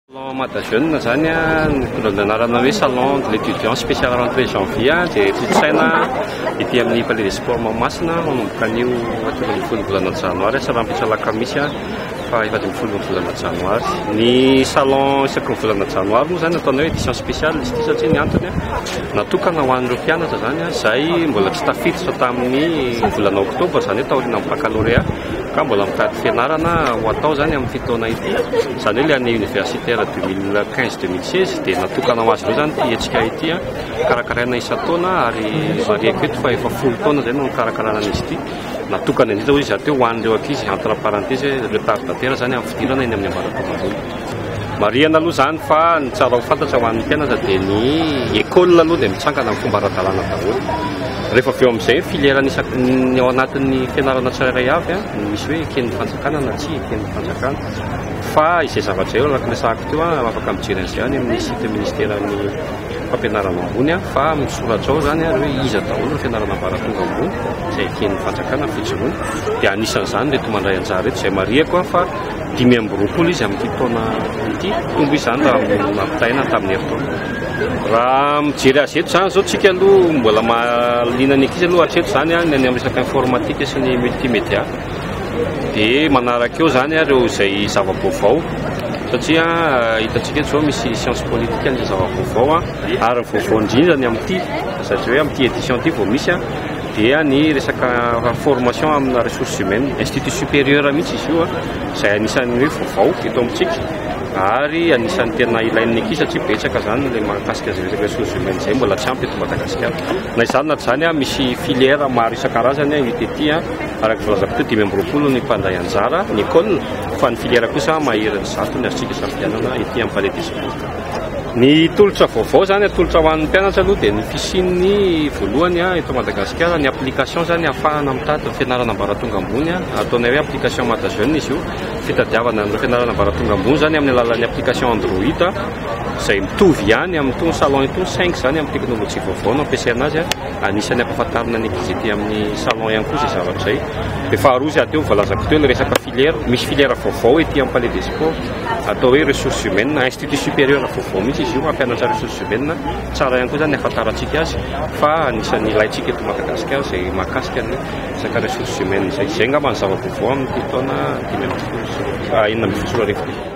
Salon Mata Jeune zany a anarana hoe salon de l'étudiant spécial rentrée janvier dia totsaina ety amin'ny palais des sports Mahamasina manomboka anio atonga ny folo volana janoary sarampisy alakamisy fa efatra amin'ny folo volana janoary. Ny salon isaky ny volana janoary moa zany ataonao hoe édition spéciale izy ity satria ny antony natokana ho an'ireo mpianatra zany izay mbola tsy tafiditra tamin'ny volana oktobra zany hoe taoriana amin'ny baccalauréat ka mbola mitady fianarana ho atao zany amin'ny fitoana ity zany hoe le année universitaire 2015-2016 dia natokana ho azy ireo zany ty hetsika ity karakaraina isa-taona ary mariako eto fa efa folo taona zay no karakarana izy ity natokana indrindra hoe izy ateo ho an'ireo ankizy entre parenthèse retardataire zany amin'ny fidirana eny amin'ny ambaratonga ambony. Mariana aloha zany fa ny tsara ho fantatra ho an'ny mpianatra dia ny école aloha dia mitsangana amin'ny fomba ara-dalàna daholo. Rehefa avy eo amin'izay filière ny ao anatin'ny fianarana tsirairay avy misy hoe eken'ny fanjakana na tsy eken'ny fanjakana fa izay zavatra eo araka resahako teo afaka mijery an'izay any amin'ny site ministéran'ny fampianarana ambony fa misoratra ao zany hoe iza daholo ny fianarana ambaratonga ambony izay eken'ny fanjakana fijoroana dia anisan'izany reto mandray anjara reto izay mariako fa 5 izy amin'ity taona ity tombo izany raha mampitaina tamin'ny heritaona. Raha mijery azy eto zany zao tsika aloha mbola mahaliana ny ankizy aloha hatreto zany ny any amin'ny resaka informatika sy ny multimédia dia manaraka eo zany ireo izay zava-baovao satria hitantsika eto zao misy science politique ny zava-baovao ary ny vaovao indrindra ny amin'ity satria hoe amin'ity édition ity vao misy dia ny resaka formation amina ressources humaines institut supérieur mihitsy izy io izay anisan'ny hoe vaovao eto amintsika ary anisan'ny tena ilain'ny ankizy satria betsaka zany le mahakasika azy resaka ressources humaines izay mbola tsy ampy eto Madagasikara. Na izany na tsy izany misy filière maro isan-karazany hita ety araka volazako teo 5 ny mpandray anjara ny école fa ny filière kosa maherin'ny zato ny azontsika sampianana ety amin'ny palais des sports. Ny tolotra vaovao zany tolotra ho an'ny mpianatra aloha dia ny fisian'ny voalohany eto Madagasikara ny application zany ahafahana mitady ny fianarana ambaratonga ambony ataonay hoe application Mata Jeune izy io fitadiavana ny fianarana ambaratonga ambony zany amin'ny alalan'ny application Android izay mitovy ihany amin'itony salon itony 5 zany amin'ny teknôlôjia vaovao no ampiasaina azy anisan'ny ampahafantarina ny ankizy ety amin'ny salon ihany koa izay zavatra izay. Dia faharoa izy ateo voalazako teo ny resaka filière misy filière vaovao ety amin'ny palais des sports atao hoe ressources humaines institut supérieur vaovao mihitsy izy io mampianatra ressources humaines tsara ihany koa zany ahafantarantsika azy fa anisan'ny ilaintsika eto Madagasikara izay mahakasika ny resaka ressources humaines izay ngamba ny zava-baovao amin'ny taona 2014 enina ambin'ny folo sy roa arivo.